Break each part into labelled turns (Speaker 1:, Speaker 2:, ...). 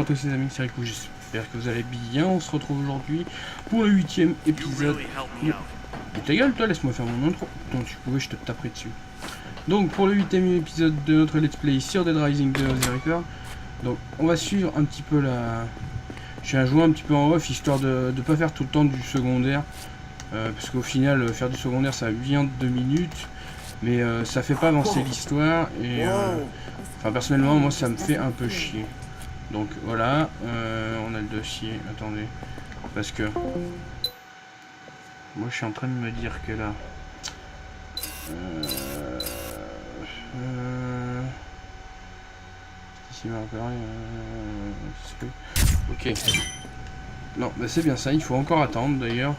Speaker 1: tous les amis, c'est Rico, j'espère que vous allez bien. On se retrouve aujourd'hui pour le 8e épisode. Mais ta gueule toi, laisse-moi faire mon intro. Putain, tu pouvais, je te taperais dessus. Donc pour le 8e épisode de notre let's play sur Dead Rising 2 The Reaper. Donc on va suivre un petit peu la... Je vais jouer un petit peu en off, histoire de ne pas faire tout le temps du secondaire. Parce qu'au final, faire du secondaire ça vient de 2 minutes. Mais ça fait pas avancer l'histoire. Et enfin personnellement moi ça me fait un peu chier. Donc voilà, on a le dossier, attendez, parce que moi je suis en train de me dire que là, ici ok, non, bah c'est bien ça, il faut encore attendre d'ailleurs,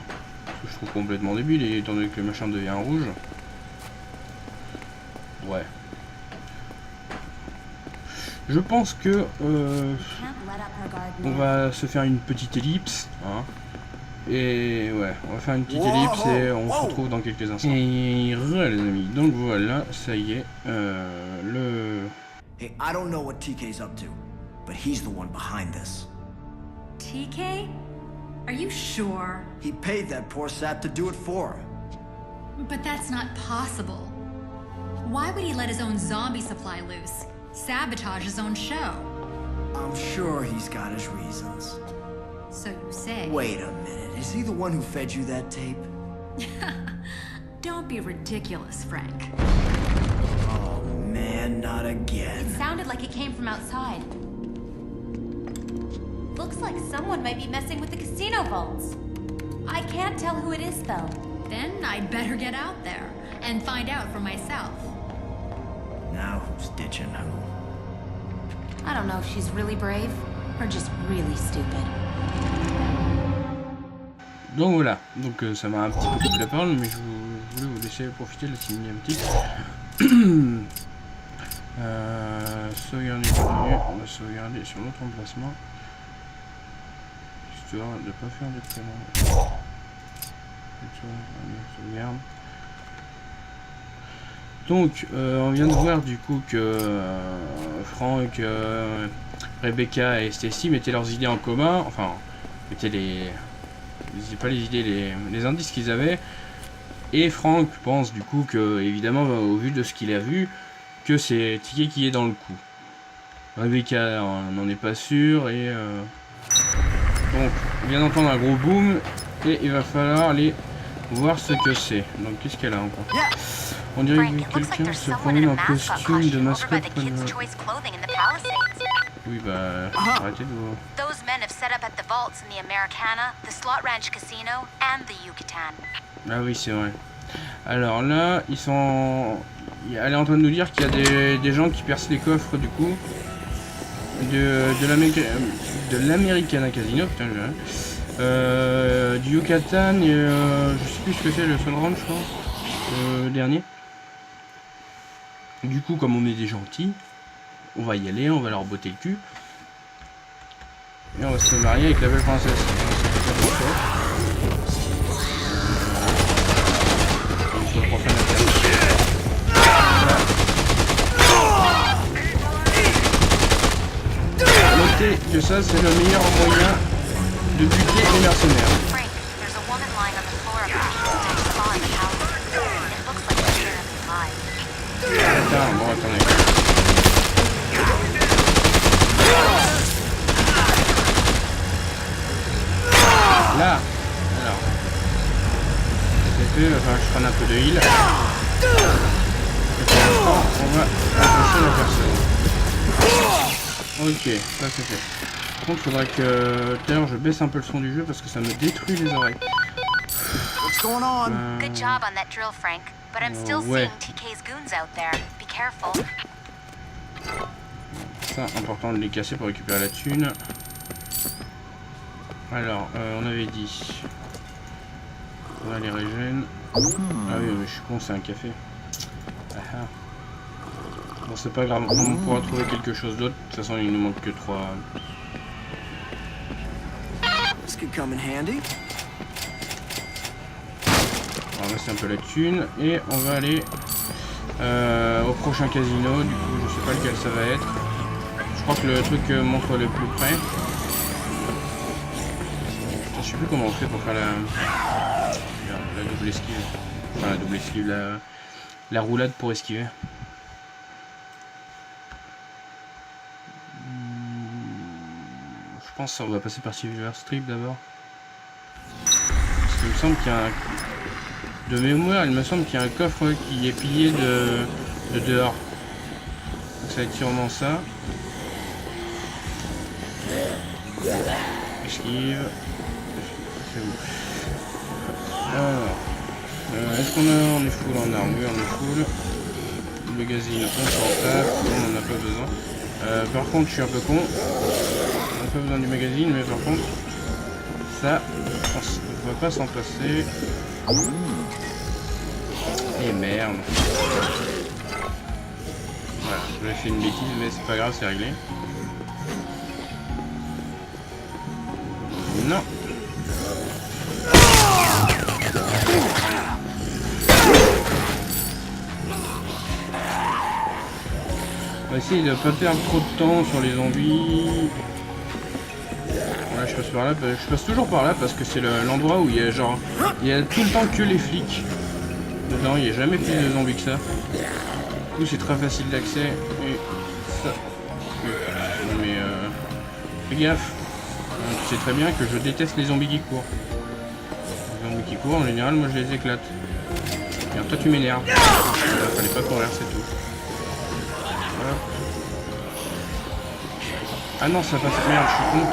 Speaker 1: parce que je trouve complètement débile, étant donné que le machin devient rouge. Ouais. Je pense que on va se faire une petite ellipse, hein. Et ouais, on va faire une petite ellipse et on se retrouve dans quelques instants. Et les amis, donc voilà, ça y est, le...
Speaker 2: Hey, I don't know what TK's up to, but he's the one behind this.
Speaker 3: TK? Are you sure?
Speaker 2: He paid that poor sap to do it for him.
Speaker 3: But that's not possible. Why would he let his own zombie supply loose? Sabotage his own show?
Speaker 2: I'm sure he's got his reasons.
Speaker 3: So you say.
Speaker 2: Wait a minute, is he the one who fed you that tape?
Speaker 3: Don't be ridiculous, Frank.
Speaker 2: Oh man, not again.
Speaker 4: It sounded like it came from outside. Looks like someone might be messing with the casino vaults. I can't tell who it is though.
Speaker 3: Then I'd better get out there and find out for myself.
Speaker 2: Now who's ditching who?
Speaker 4: I don't know if she's really brave or just really stupid.
Speaker 1: Donc voilà, donc ça m'a un petit peu coupé la parole, mais je voulais vous laisser profiter de la cinématique. Sauvegarder, on va sauvegarder sur notre emplacement, histoire de ne pas faire des prénoms. Sauvegarde. Donc on vient de voir du coup que Frank, Rebecca et Stacy mettaient leurs idées en commun, enfin mettaient pas les idées, les indices qu'ils avaient. Et Frank pense du coup que, évidemment, au vu de ce qu'il a vu, que c'est TK qui est dans le coup. Rebecca n'en est pas sûr et donc on vient d'entendre un gros boom et il va falloir aller voir ce que c'est. Donc qu'est-ce qu'elle a encore? On dirait que quelqu'un se promène en costume de mascotte. Oui, bah, arrêtez de vous...
Speaker 4: Those men have set up at the vaults in the Americana, the Slot Ranch Casino, and the Yucatan.
Speaker 1: Ah oui, c'est vrai. Alors là, ils sont... Elle est en train de nous dire qu'il y a des gens qui percent les coffres, du coup. De l'Americana Casino, putain, du Yucatan, et je sais plus ce que c'est, le Sun Ranch, je crois. Le dernier. Du coup, comme on est des gentils, on va y aller, on va leur botter le cul. Et on va se marier avec la belle princesse. Notez que ça, c'est le meilleur moyen de buter les mercenaires. Attends, bon, attendez. Là, alors, il va falloir que je prenne un peu de heal. Et pour l'instant, on va attacher la personne. Ok, ça c'est fait. Par contre, il faudrait que je baisse un peu le son du jeu parce que ça me détruit les oreilles.
Speaker 2: What's going on?
Speaker 4: Good job on that drill, Frank. But I'm still seeing TK's goons out there. Be careful.
Speaker 1: Ça, important de les casser pour récupérer la thune. Alors, on avait dit... On a les régènes. Ah oui, mais je suis con, c'est un café. Ah ah. Bon, c'est pas grave, on pourra trouver quelque chose d'autre. De toute façon, il nous manque que 3.
Speaker 2: This could come in handy.
Speaker 1: On va ramasser un peu la thune et on va aller au prochain casino. Du coup, je sais pas lequel ça va être. Je crois que le truc montre le plus près. Je sais plus comment on fait pour faire la double esquive. Enfin la double esquive, la roulade pour esquiver. Je pense qu'on va passer par Silver Strip d'abord. Parce qu'il me semble qu'il y a un... De mémoire, il me semble qu'il y a un coffre qui est pillé de dehors. Donc ça va être sûrement ça. Esquive. C'est où? Alors. Est-ce qu'on on est full en armure? On est full. Le magazine, on s'en tape. On en a pas besoin. Par contre, je suis un peu con. On n'a pas besoin du magazine, mais par contre, ça, on ne va pas s'en passer. Et merde. Voilà, j'ai fait une bêtise, mais c'est pas grave, c'est réglé. Non. On va essayer de pas perdre trop de temps sur les zombies. Voilà, je passe par là, je passe toujours par là parce que c'est l'endroit où il y a genre, il y a tout le temps que les flics. Dedans, il n'y a jamais plus de zombies que ça. Du coup, c'est très facile d'accès. Et ça. Mais fais gaffe. Tu sais très bien que je déteste les zombies qui courent. Les zombies qui courent, en général, moi je les éclate. Et toi, tu m'énerves. Fallait pas courir, c'est tout. Voilà. Ah non, ça passe. Merde, je suis con.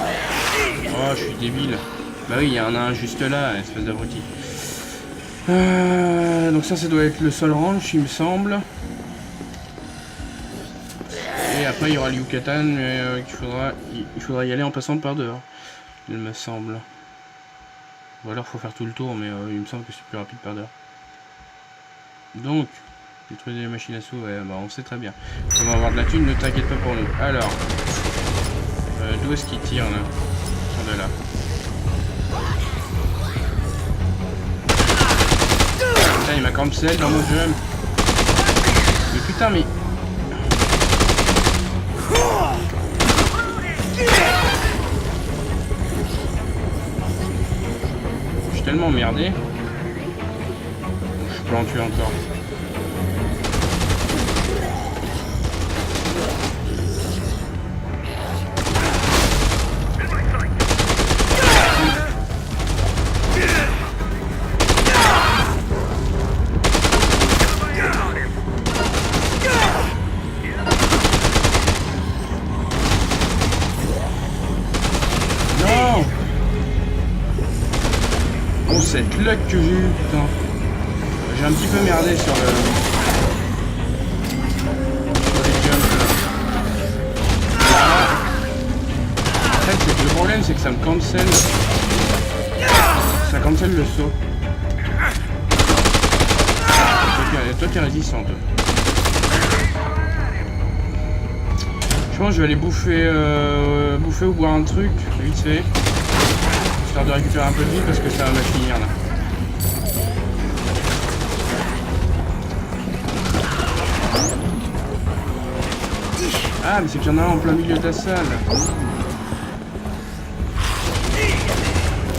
Speaker 1: Oh, je suis débile. Bah oui, il y en a un juste là, espèce d'abruti. Donc ça doit être le seul ranch, il me semble. Et après, il y aura le Yucatan, mais il faudra y aller en passant par dehors, il me semble. Ou alors, faut faire tout le tour, mais il me semble que c'est plus rapide par dehors. Donc, détruire les machines à sous, ouais, bah on sait très bien. On va avoir de la thune, ne t'inquiète pas pour nous. Alors, d'où est-ce qu'il tire là? On est là. Putain, il m'a cancel dans mon jeu. Mais putain, mais... Je suis tellement emmerdé. Je peux en tuer encore. Cette luck que j'ai eu, putain. J'ai un petit peu merdé sur les jumps là. En fait, le problème c'est que ça me cancel. Ça cancel le saut. Toi t'es résistant toi. Je pense que je vais aller bouffer ou boire un truc, vite fait. De récupérer un peu de vie parce que ça va me finir là. Ah mais c'est qu'il y en a un en plein milieu de la salle.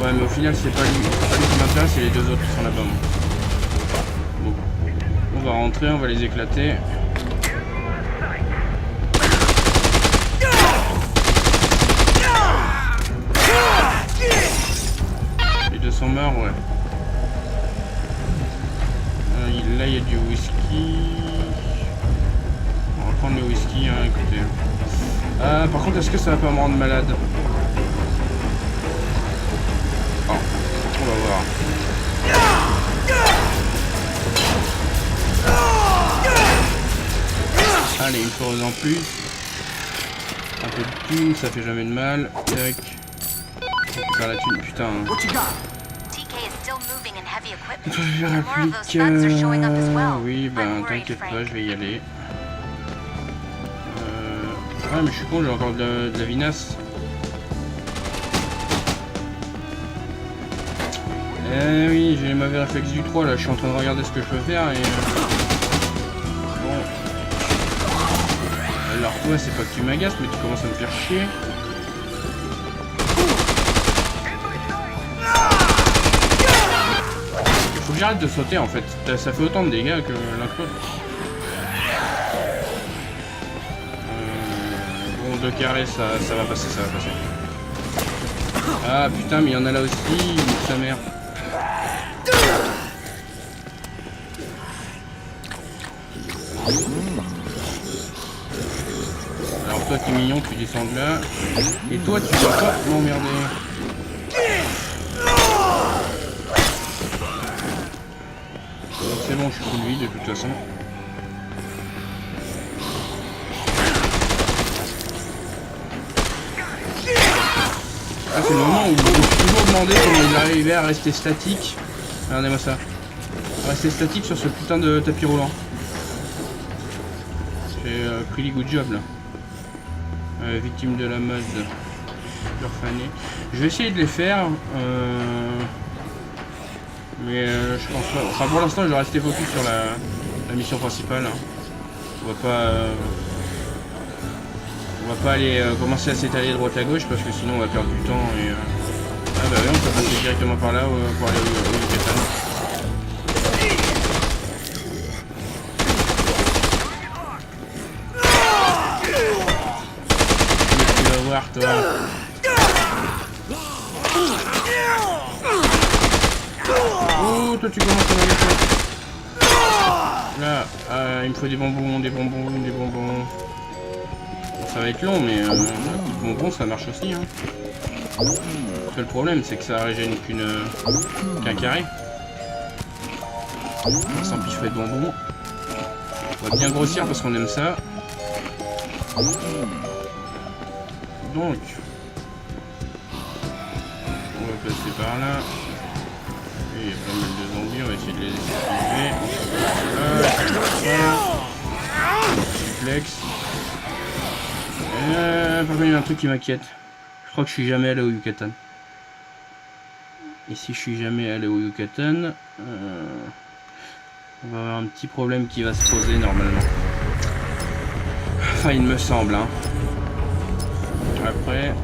Speaker 1: Ouais mais au final c'est pas lui qui m'intéresse, c'est les deux autres qui sont là-bas. Bon. On va rentrer, on va les éclater. Sont morts, ouais. Là il y a du whisky. On va prendre le whisky, hein, écoutez. Par contre, est-ce que ça va pas me rendre malade? Oh, on va voir. Allez, une chose en plus. Un peu de thune, ça fait jamais de mal. Tac. Faire la thune, putain. Oui, ben t'inquiète pas, je vais y aller. Ah mais je suis con, j'ai encore de la vinasse. Eh oui, j'ai les mauvais réflexes du 3 là, je suis en train de regarder ce que je peux faire et... Bon. Alors toi, c'est pas que tu m'agaces, mais tu commences à me faire chier. Il faut que j'arrête de sauter en fait. Ça fait autant de dégâts que l'un que l'autre. Bon, 2 carrés, ça va passer, ça va passer. Ah putain, mais il y en a là aussi, sa mère. Alors toi t'es mignon, tu descends de là. Et toi tu vas pas m'emmerder. C'est bon, je suis full vie de toute façon. Ah, c'est le moment où je me suis toujours demandé comment ils arrivaient à rester statiques. Regardez-moi ça. À rester statique sur ce putain de tapis roulant. J'ai pretty good job là. Victime de la mode. Fané. Je vais essayer de les faire. Mais je pense pas. Enfin pour l'instant je vais rester focus sur la mission principale. On va pas aller commencer à s'étaler de droite à gauche parce que sinon on va perdre du temps et ah bah oui, on peut passer directement par là pour aller au Yucatan. Tu vas voir toi. Oh toi tu commences à m'agacer. Là, il me faut des bonbons, des bonbons, des bonbons. Ça va être long, mais bonbons ça marche aussi. Hein. Le seul problème, c'est que ça régène qu'un carré. On va s'empiffrer de bonbons. On va bien grossir parce qu'on aime ça. Donc, on va passer par là. Et il y a pas mal de zombies, on va essayer de les esquiver. Suplex. Par contre, il y a un truc qui m'inquiète. Je crois que je suis jamais allé au Yucatan. Et si je suis jamais allé au Yucatan, on va avoir un petit problème qui va se poser normalement. Enfin, il me semble. Hein. Après.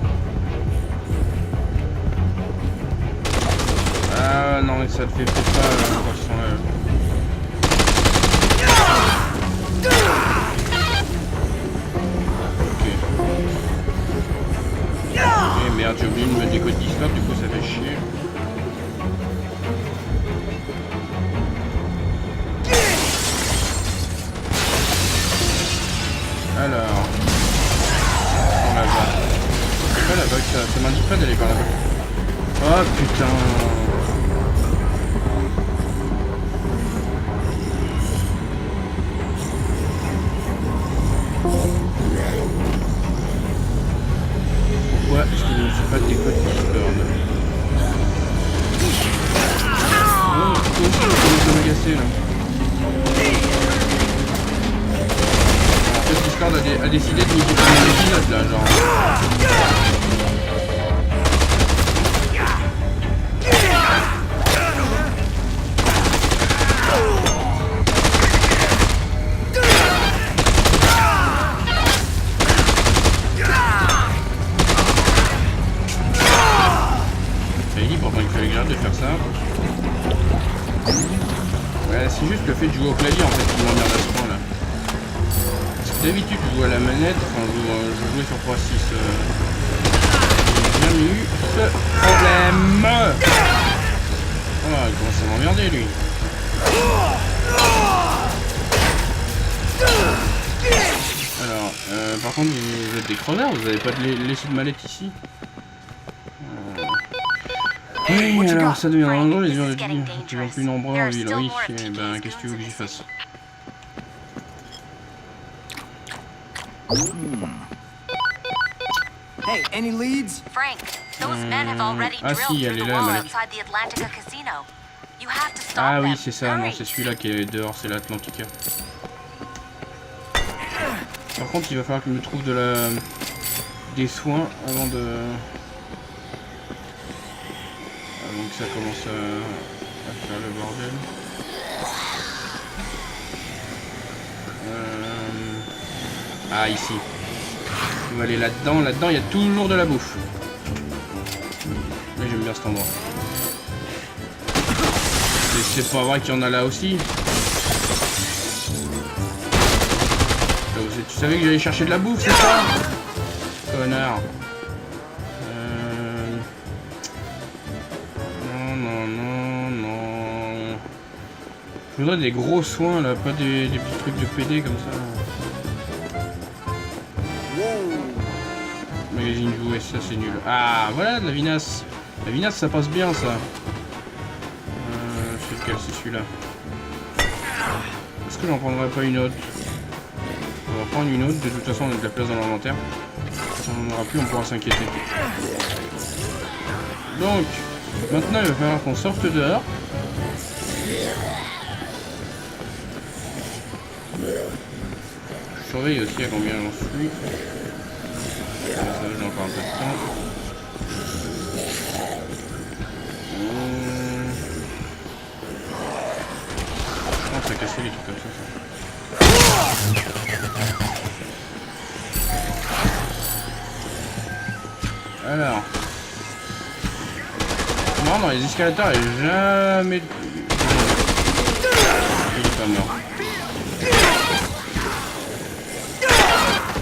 Speaker 1: Ah non, mais ça te fait peut-être pas quand ils sont là. Merde, j'ai oublié de mettre des codes Discord, du coup ça fait chier. Alors. On la va. C'est pas là-bas que ça m'indique pas d'aller par là-bas. Oh putain. Pourquoi est-ce qu'il ne fait pas des codes Discord? Oh, toi aussi, on commence à m'agacer là. Alors, peut-être Discord a décidé de niquer pas mal d'épisodes là, genre. De faire ça. Ouais, c'est juste le fait de jouer au clavier en fait qui m'emmerde à ce point là. Parce que d'habitude je joue à la manette, enfin je jouais sur 3.6. J'ai jamais eu ce problème. Oh, il commence à m'emmerder lui. Alors, par contre vous êtes des crevards, vous avez pas de laissé de mallette ici. Oui, alors ça devient dangereux, les gens de plus en plus nombreux en ville, oui, et ben qu'est-ce que tu veux que j'y fasse?
Speaker 2: Hey, any leads?
Speaker 4: Frank, those men have already
Speaker 1: Ah si,
Speaker 4: drilled
Speaker 1: elle
Speaker 4: through
Speaker 1: est
Speaker 4: the
Speaker 1: là,
Speaker 4: wall
Speaker 1: Malek.
Speaker 4: outside the Atlantica Casino. You have to stop
Speaker 1: Ah
Speaker 4: them.
Speaker 1: oui, c'est ça, non,
Speaker 4: Hurry.
Speaker 1: c'est celui-là qui est dehors, c'est l'Atlantica. Par contre, il va falloir que je me trouve des soins avant que ça commence à faire le bordel. Ah, ici. On va aller là-dedans. Là-dedans, il y a toujours de la bouffe. Mais j'aime bien cet endroit. Et c'est pas vrai qu'il y en a là aussi. Tu savais que j'allais chercher de la bouffe, c'est ça? Connard. Non. Je voudrais des gros soins là, pas des petits trucs de PD comme ça. Magazine jouet, ça c'est nul. Ah, voilà de la vinasse. La vinasse, ça passe bien ça. C'est lequel, c'est celui-là. Est-ce que j'en prendrais pas une autre? On va prendre une autre, de toute façon on a de la place dans l'inventaire. Si on n'en aura plus, on pourra s'inquiéter. Donc, maintenant il va falloir qu'on sorte dehors. Je surveille aussi à combien j'en suis. Ça va, j'ai encore un peu de temps. Je pense à casser les trucs comme ça. Alors. Non, dans les escalators, il n'y a jamais de... Il est pas mort.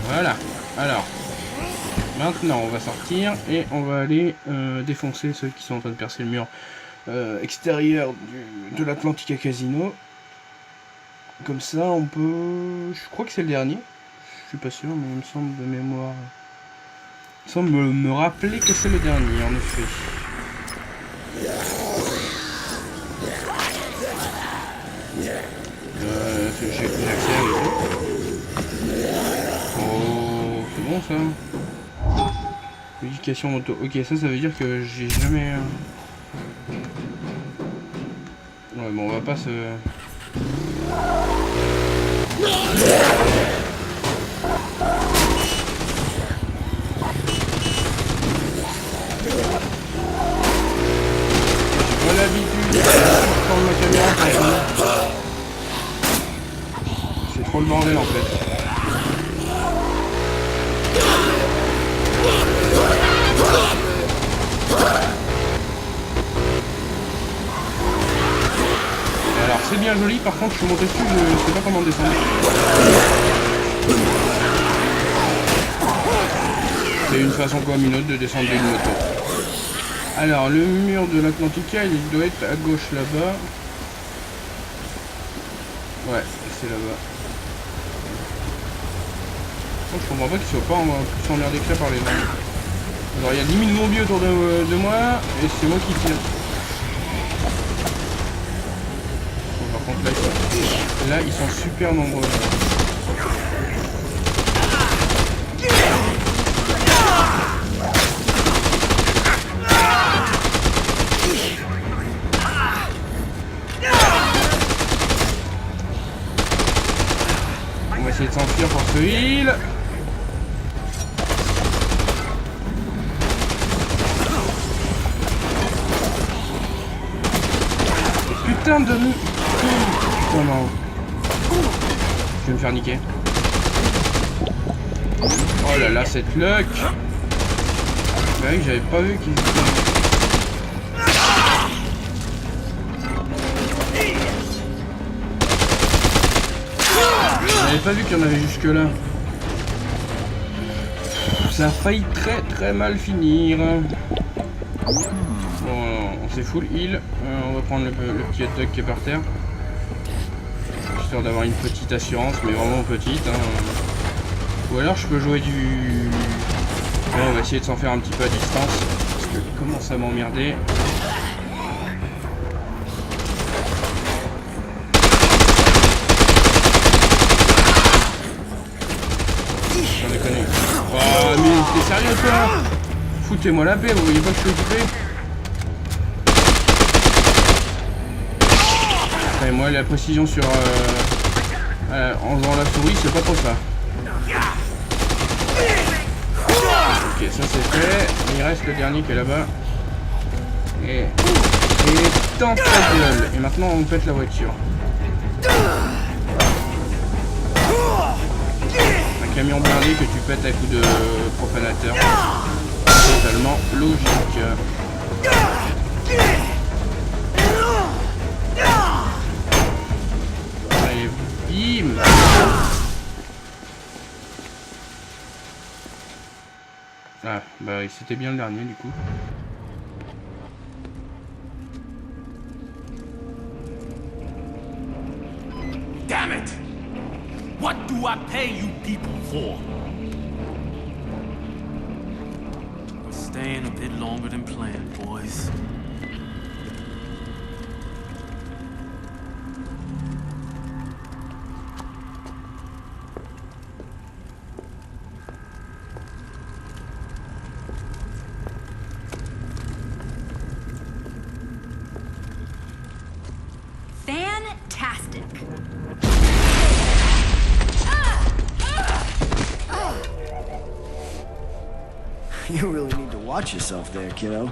Speaker 1: Voilà. Alors. Maintenant, on va sortir et on va aller défoncer ceux qui sont en train de percer le mur extérieur de l'Atlantica Casino. Comme ça, on peut... Je crois que c'est le dernier. Je suis pas sûr, mais il me semble de mémoire... Il semble me rappeler que c'est le dernier, en effet. J'ai accès à l'écran. Oh, c'est bon ça. Modification auto. Ok, ça veut dire que j'ai jamais... Ouais, bon, on va pas se... J'ai pas l'habitude de prendre ma caméra quand même. C'est trop le bordel en fait. Alors c'est bien joli, par contre je suis monté dessus, je sais pas comment descendre. C'est une façon comme une autre de descendre d'une moto. Alors le mur de l'Atlantica il doit être à gauche là-bas. Ouais, c'est là-bas. Je comprends pas qu'ils soient pas plus emmerdés que ça par les gens. Alors il y a 10 000 zombies autour de moi et c'est moi qui tire. Bon, par contre là ils sont super nombreux. On va essayer de s'enfuir pour ce heal. Putain de... Putain non. Je vais me faire niquer. Oh là là, cette luck. Bah oui, j'avais pas vu qu'ils... J'avais pas vu qu'il y en avait jusque là. Ça a failli très mal finir. Bon, on s'est full heal. On va prendre le petit hot dog qui est par terre. Histoire d'avoir une petite assurance, mais vraiment petite. Hein. Ou alors je peux jouer du... Bon, on va essayer de s'en faire un petit peu à distance. Parce que commence à m'emmerder. J'en déconne. Oh mais t'es sérieux toi? Foutez-moi la paix, vous voyez pas que je suis occupé? Et moi la précision sur en jouant la souris c'est pas trop ça. Ok, ça c'est fait. Il reste le dernier qui est là-bas. Et dans ta gueule. Et maintenant on pète la voiture. Ok. camion blindé que tu pètes à coups de profanateur. Totalement logique. Allez, bim. Ah, bah c'était bien le dernier du coup.
Speaker 5: Damn it! What do I pay you people for? We're staying a bit longer than planned, boys.
Speaker 3: Fantastic.
Speaker 2: You really need to watch yourself there, kiddo.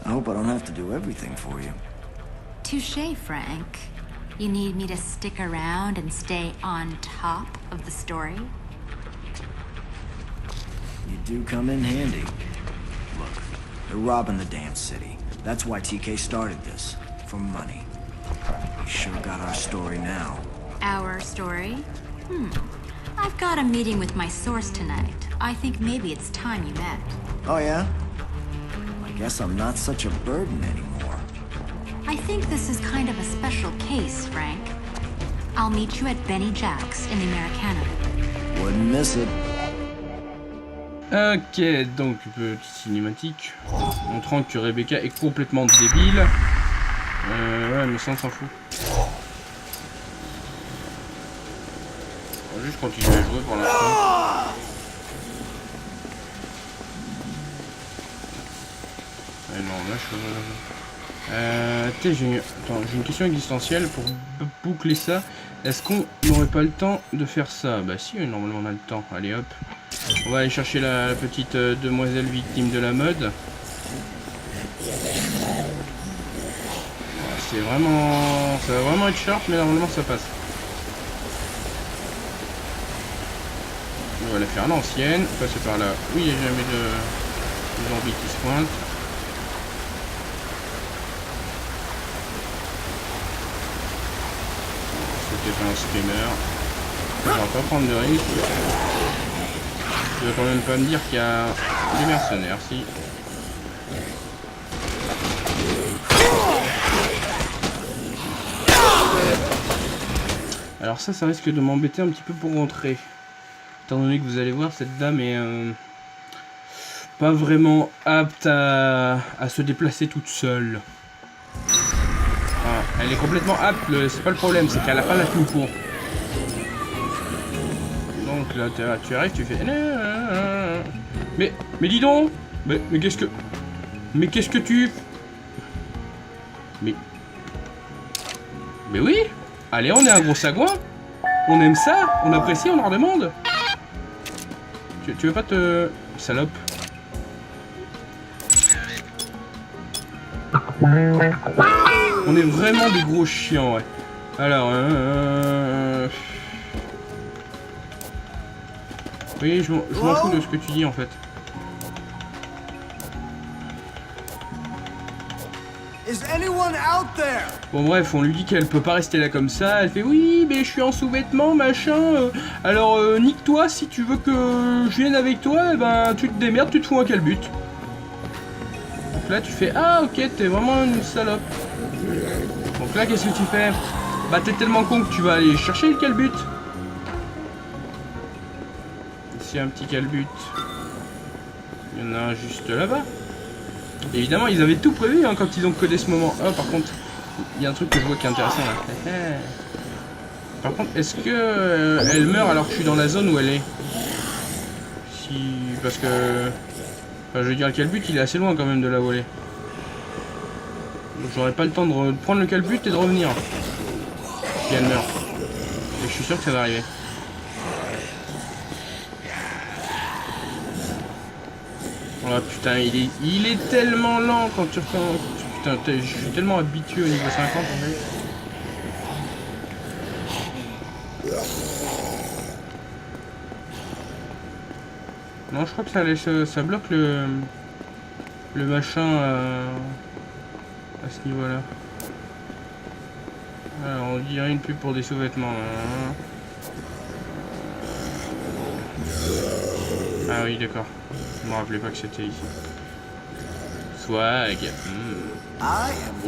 Speaker 2: I hope I don't have to do everything for you.
Speaker 3: Touché, Frank. You need me to stick around and stay on top of the story?
Speaker 2: You do come in handy. Look, they're robbing the damn city. That's why TK started this. For money. We sure got our story now.
Speaker 3: Our story? I've got a meeting with my source tonight. I think maybe it's time you met.
Speaker 2: Oh yeah? I guess I'm not such a burden anymore.
Speaker 3: I think this is kind of a special case, Frank. I'll meet you at Benny Jack's in the Americana.
Speaker 2: Wouldn't miss it.
Speaker 1: Ok, donc petite cinématique montrant que Rebecca est complètement débile. Ouais, mais ça on s'en fout. On va juste continuer à jouer pour l'instant. Non, là je... j'ai une question existentielle pour boucler ça. Est-ce qu'on n'aurait pas le temps de faire ça? Bah si, normalement on a le temps. Allez hop. On va aller chercher la petite demoiselle victime de la mode. C'est vraiment... ça va vraiment être sharp, mais normalement ça passe. On va la faire à l'ancienne. Passer par là. Oui, il n'y a jamais de zombies qui se pointent. C'était pas un screamer. On va pas prendre de risque. Tu vas quand même pas me dire qu'il y a des mercenaires, si. Alors ça risque de m'embêter un petit peu pour rentrer. Étant donné que vous allez voir, cette dame est pas vraiment apte à se déplacer toute seule. Enfin, elle est complètement apte, c'est pas le problème, c'est qu'elle a pas la tenue pour. Donc là, tu arrives, tu fais... Mais dis donc. Mais qu'est-ce que... Mais qu'est-ce que tu... Mais oui. Allez, on est un gros sagouin. On aime ça, on apprécie, on en demande. Tu veux pas te... Salope. On est vraiment des gros chiants, ouais. Alors, oui, je m'en fous de ce que tu dis, en fait. Bon bref, on lui dit qu'elle peut pas rester là comme ça. Elle fait oui, mais je suis en sous-vêtements, machin. Alors nique-toi, si tu veux que je vienne avec toi, eh ben tu te démerdes, tu te fous un calbut. Donc là tu fais ah ok, t'es vraiment une salope. Donc là qu'est-ce que tu fais? Bah t'es tellement con que tu vas aller chercher le calbut. Ici un petit calbut. Il y en a un juste là-bas. Évidemment, ils avaient tout prévu hein, quand ils ont codé ce moment. Ah, par contre, il y a un truc que je vois qui est intéressant là. Par contre, est-ce que elle meurt alors que je suis dans la zone où elle est? Si, parce que, enfin, je veux dire, le calbut, il est assez loin quand même de là où elle est. Donc, j'aurais pas le temps de prendre le calbut et de revenir. Si elle meurt. Et je suis sûr que ça va arriver. Oh putain, il est tellement lent quand tu recommences. Putain, je suis tellement habitué au niveau 50 en fait. Non, je crois que ça laisse, ça bloque le machin à ce niveau-là. Alors, on dirait une pub pour des sous-vêtements. Hein. Ah oui, d'accord. Je me rappelais pas que c'était ici. Swag.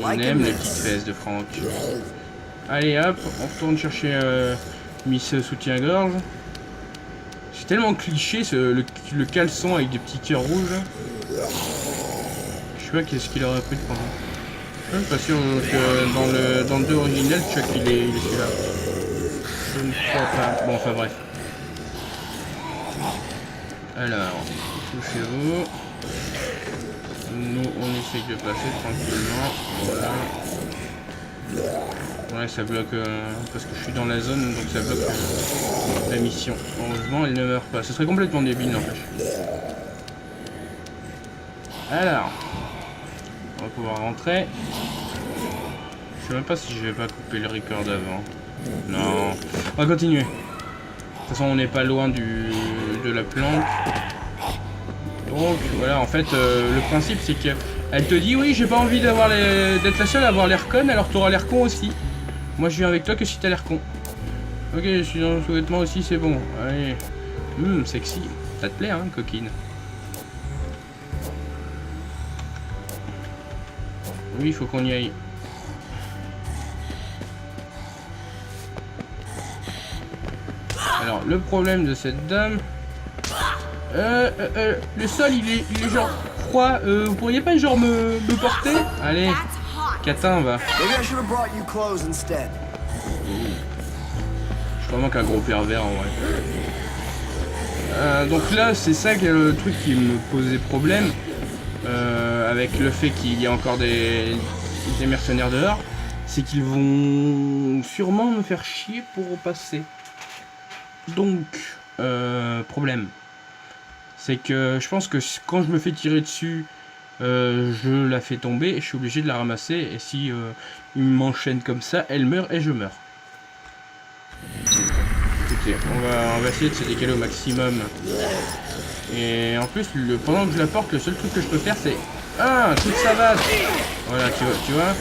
Speaker 1: On aime les petites fesses de Franck. Allez hop, on retourne chercher Miss Soutien-Gorge. C'est tellement cliché le caleçon avec des petits cœurs rouges. Je sais pas qu'est-ce qu'il aurait pris de prendre. Je suis pas sûr que dans le 2 original, Chuck il est celui-là. Je ne crois pas. Bon, enfin bref. Alors, touchez-vous. Nous, on essaye de passer tranquillement. Voilà. Ouais, ça bloque parce que je suis dans la zone, donc ça bloque la mission. Heureusement, elle ne meurt pas. Ce serait complètement débile, n'empêche. Alors, on va pouvoir rentrer. Je sais même pas si je vais pas couper le record avant. Non, on va continuer. De toute façon, on n'est pas loin de la planque. Donc voilà, en fait, le principe c'est que elle te dit oui, j'ai pas envie d'être la seule à avoir l'air conne, alors t'auras l'air con aussi. Moi, je viens avec toi que si t'as l'air con. Ok, je suis dans le sous-vêtement aussi, c'est bon. Allez, sexy. Ça te plaît, hein, coquine. Oui, il faut qu'on y aille. Alors, le problème de cette dame... le sol, il est genre froid. Vous pourriez pas genre me porter? Allez, Catin, va. Je suis vraiment qu'un gros pervers, en vrai. Donc là, c'est ça qui est le truc qui me posait problème. Avec le fait qu'il y a encore des mercenaires dehors. C'est qu'ils vont sûrement me faire chier pour passer. Donc, problème. C'est que je pense que quand je me fais tirer dessus, je la fais tomber et je suis obligé de la ramasser. Et si il m'enchaîne comme ça, elle meurt et je meurs. Écoutez, on va essayer de se décaler au maximum. Et en plus, pendant que je la porte, le seul truc que je peux faire, c'est toute sa base. Voilà, tu vois.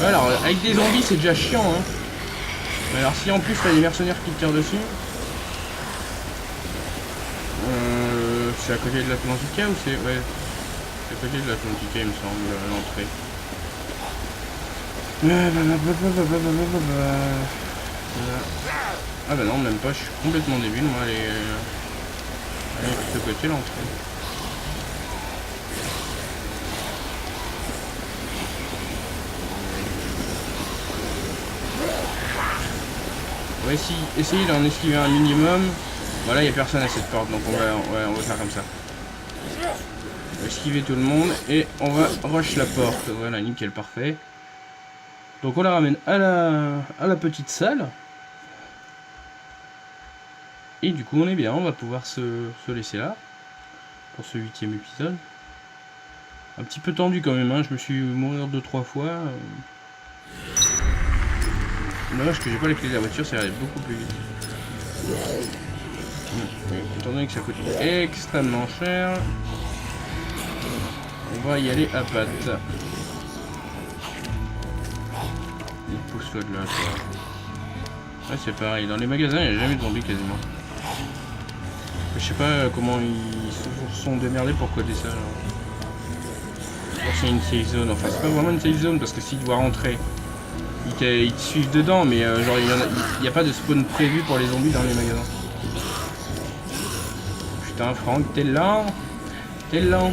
Speaker 1: Alors, avec des zombies, c'est déjà chiant, hein. Mais alors, si en plus t'as des mercenaires qui te tirent dessus, c'est à côté de l'Atlantica ou c'est... Ouais, c'est à côté de l'Atlantica, il me semble, l'entrée. Ah bah non, même pas, je suis complètement débile, moi, elle est de côté, l'entrée. On va essayer d'en esquiver un minimum. Voilà, il n'y a personne à cette porte, donc on va faire comme ça. On va esquiver tout le monde et on va rush la porte. Voilà, nickel, parfait. Donc on la ramène à la petite salle. Et du coup on est bien, on va pouvoir se laisser là. Pour ce 8e épisode. Un petit peu tendu quand même, hein. Je me suis mourir 2-3 fois. Dommage que j'ai pas les clés de la voiture, ça va aller beaucoup plus vite. Étant donné que ça coûte extrêmement cher, on va y aller à pattes. Il pousse-toi de là, toi. Ouais, c'est pareil, dans les magasins il n'y a jamais de zombies quasiment. Je sais pas comment ils se sont démerdés pour coder ça. C'est une safe zone, enfin c'est pas vraiment une safe zone parce que s'il doit rentrer, ils te suivent dedans, mais genre il n'y a pas de spawn prévu pour les zombies dans les magasins. Putain, Franck, t'es lent. T'es lent.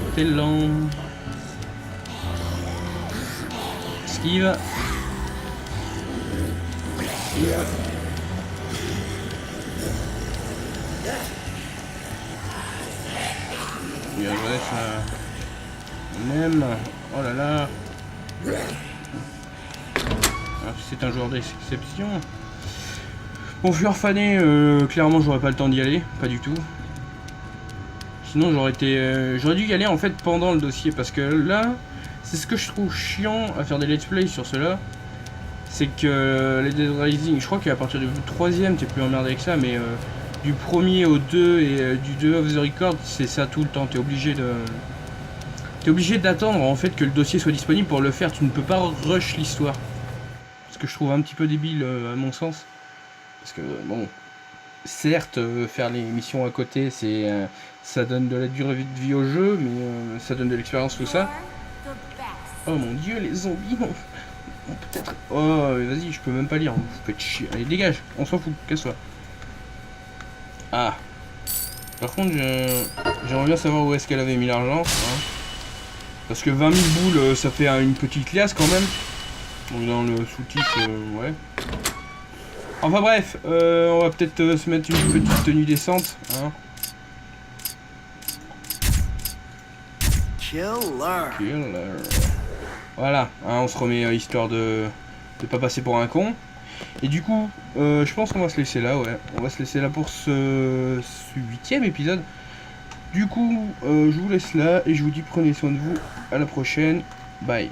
Speaker 1: Esquive. Bien joué, ça. On aime. Oh là là. C'est un joueur d'exception. Bon, Fleur fanée, clairement j'aurais pas le temps d'y aller, pas du tout. Sinon j'aurais dû y aller en fait pendant le dossier, parce que là, c'est ce que je trouve chiant à faire des let's play sur cela, c'est que les Dead Rising, je crois qu'à partir du 3e, t'es plus emmerdé avec ça, mais du 1er au 2 et du 2 off the record, c'est ça tout le temps. T'es obligé d'attendre en fait que le dossier soit disponible pour le faire. Tu ne peux pas rush l'histoire. Ce que je trouve un petit peu débile à mon sens. Parce que bon, certes, faire les missions à côté, ça donne de la durée de vie au jeu, mais ça donne de l'expérience, tout ça. Oh mon dieu, les zombies, non. Peut-être. Oh, vas-y, je peux même pas lire. Vous faites chier. Allez, dégage. On s'en fout. Casse-toi. Ah. Par contre, j'aimerais bien savoir où est-ce qu'elle avait mis l'argent. Hein. Parce que 20 000 boules, ça fait une petite liasse quand même. Donc dans le sous-titre, ouais. Enfin bref, on va peut-être se mettre une petite tenue décente. Hein. Killer. Voilà, hein, on se remet histoire de pas passer pour un con. Et du coup, je pense qu'on va se laisser là, ouais. On va se laisser là pour ce 8e épisode. Du coup, je vous laisse là et je vous dis prenez soin de vous. À la prochaine. Bye.